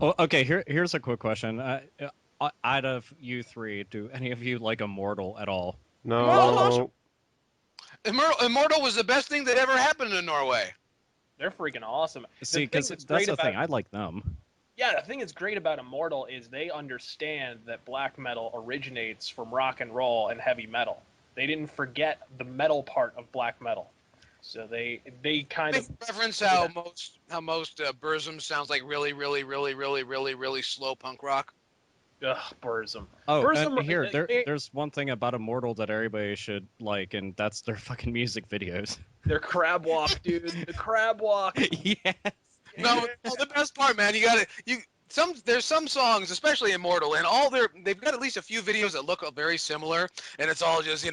Oh, okay, here's a quick question. Out of you three, do any of you like Immortal at all? Immortal's awesome. No. Immortal was the best thing that ever happened in Norway. They're freaking awesome. The See, thing because that's that's great the thing. about I like them. yeah, the thing that's great about Immortal is they understand that black metal originates from rock and roll and heavy metal. They didn't forget the metal part of black metal, so they kind They of reference do how that. most Burzum sounds like really slow punk rock. Ugh, Burzum. Oh, and Burzum. here, there's one thing about Immortal that everybody should like, and that's their fucking music videos. Their crab walk, dude. The crab walk. Yes. No, no, the best part, man, you got to you there's some songs, especially Immortal, and they've got at least a few videos that look very similar, and it's all just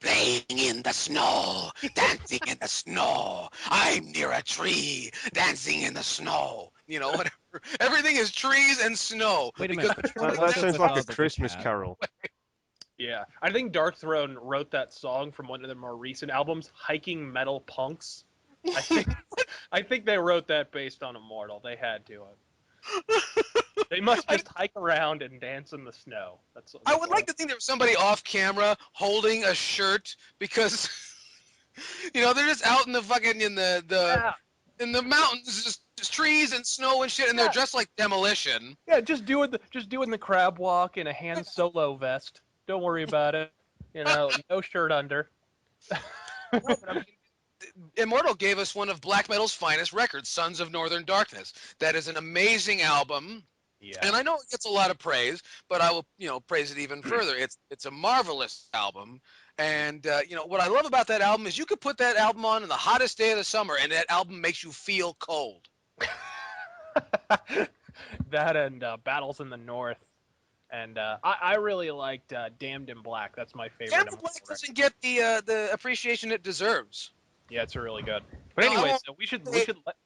playing in the snow, dancing in the snow. I'm near a tree, dancing in the snow. Whatever. Everything is trees and snow Wait a because minute, which one That, was that it sounds with like a the Christmas cat? carol. Yeah, I think Dark Throne wrote that song from one of their more recent albums, "Hiking Metal Punks." I think I think they wrote that based on Immortal. They had to. They must I, just hike around and dance in the snow. I That's would all. like to think there was somebody off camera holding a shirt because they're just out in the fucking Yeah, in the mountains, just trees and snow and shit, and they're yeah, dressed like Demolition. yeah. Just doing the crab walk in a Han Solo vest. Don't worry about it. No shirt under. No, but I mean, Immortal gave us one of black metal's finest records, Sons of Northern Darkness. That is an amazing album. Yeah. And I know it gets a lot of praise, but I will, praise it even further. It's a marvelous album, and what I love about that album is you could put that album on the hottest day of the summer, and that album makes you feel cold. That and Battles in the North. And I really liked Damned in Black. That's my favorite Damn Immortal Black record. doesn't get the appreciation it deserves. Yeah, it's really good. But Now, I anyways, won't we say, should let.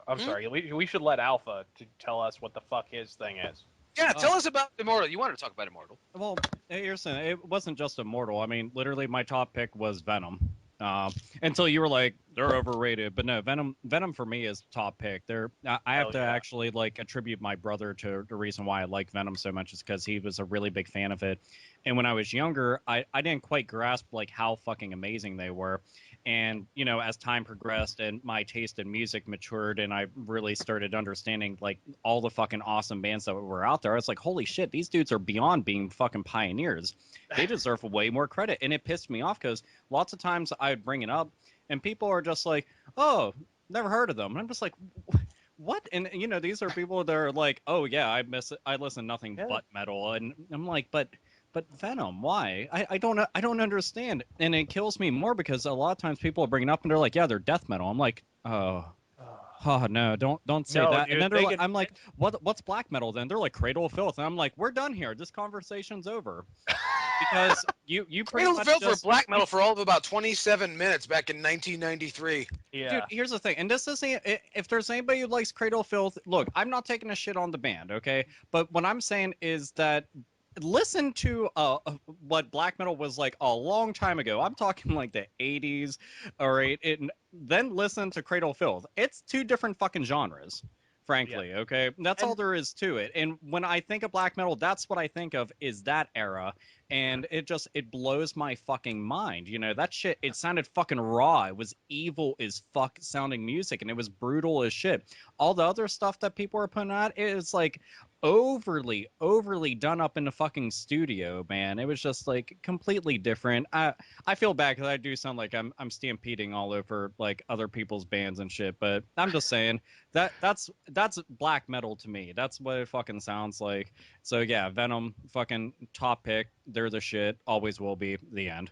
I'm hmm? sorry. We should let Alpha to tell us what the fuck his thing is. Yeah, Uh, tell us about Immortal. You wanted to talk about Immortal. well, here's the thing. It wasn't just Immortal. I mean, literally, my top pick was Venom. Until you were like, they're overrated. But no, Venom for me is top pick. I have Hell to yeah. actually like attribute my brother to the reason why I like Venom so much is because he was a really big fan of it. And when I was younger, I didn't quite grasp like how fucking amazing they were. And as time progressed and my taste in music matured, and I really started understanding like all the fucking awesome bands that were out there, I was like, holy shit, these dudes are beyond being fucking pioneers. They deserve way more credit. And it pissed me off because lots of times I would bring it up, and people are just like, "Oh, never heard of them." And I'm just like, "What?" And these are people that are like, "Oh yeah, I listen to nothing Yeah. but metal," and I'm like, "But Venom, why? I don't understand." And it kills me more because a lot of times people are bringing up and they're like, "Yeah, they're death metal." I'm like, "Oh." Oh no! Don't say No, that. And dude, then I'm like, what's black metal then? They're like Cradle of Filth, and I'm like, we're done here. This conversation's over because you pretty Cradle of much Filth for just black you metal for all of about 27 minutes back in 1993. Dude, yeah. here's the thing, and this isn't. If there's anybody who likes Cradle of Filth, look, I'm not taking a shit on the band, okay? But what I'm saying is that listen to what black metal was like a long time ago. I'm talking like the 80s, all right? Then listen to Cradle of Filth. It's two different fucking genres. Yeah. Frankly, okay, that's all And there is to it. And when I think of black metal, that's what I think of is that era, and it blows my fucking mind. That shit, it sounded fucking raw. It was evil as fuck sounding music, and it was brutal as shit. All the other stuff that people are putting out, it was like overly done up in the fucking studio, man. It was just like completely different. I feel bad because I do sound like I'm stampeding all over like other people's bands and shit, but I'm just saying that's black metal to me. That's what it fucking sounds like. So yeah, Venom, fucking top pick. They're the shit. Always will be. The end.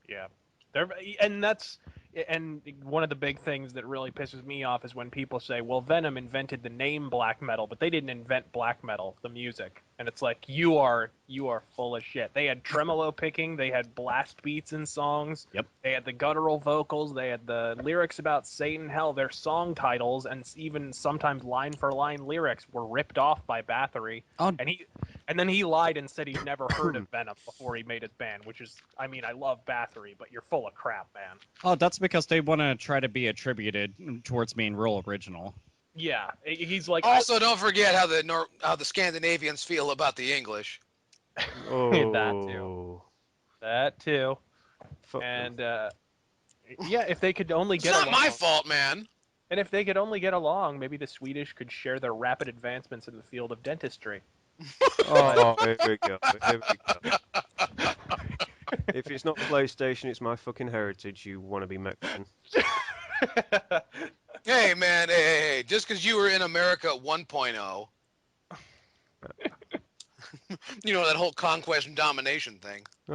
yeah. There and one of the big things that really pisses me off is when people say, "Well, Venom invented the name black metal, but they didn't invent black metal, the music." And it's like you are full of shit. They had tremolo picking, they had blast beats in songs, Yep. they had the guttural vocals, they had the lyrics about Satan. Hell, their song titles and even sometimes line for line lyrics were ripped off by Bathory. Oh, And then he lied and said he'd never heard of Venom before he made his band, which is, I mean, I love Bathory, but you're full of crap, man. oh, that's because they want to try to be attributed towards being real original. Yeah, he's like Also, don't forget how the Scandinavians feel about the English. Oh, that too. fuck them. And yeah, if they could only It's get not along, my fault, man. and if they could only get along, maybe the Swedish could share their rapid advancements in the field of dentistry. Oh, here we go. Here we go. If it's not PlayStation, it's my fucking heritage. You want to be Mexican? Hey, man. Hey. Just because you were in America 1.0, you know that whole conquest and domination thing.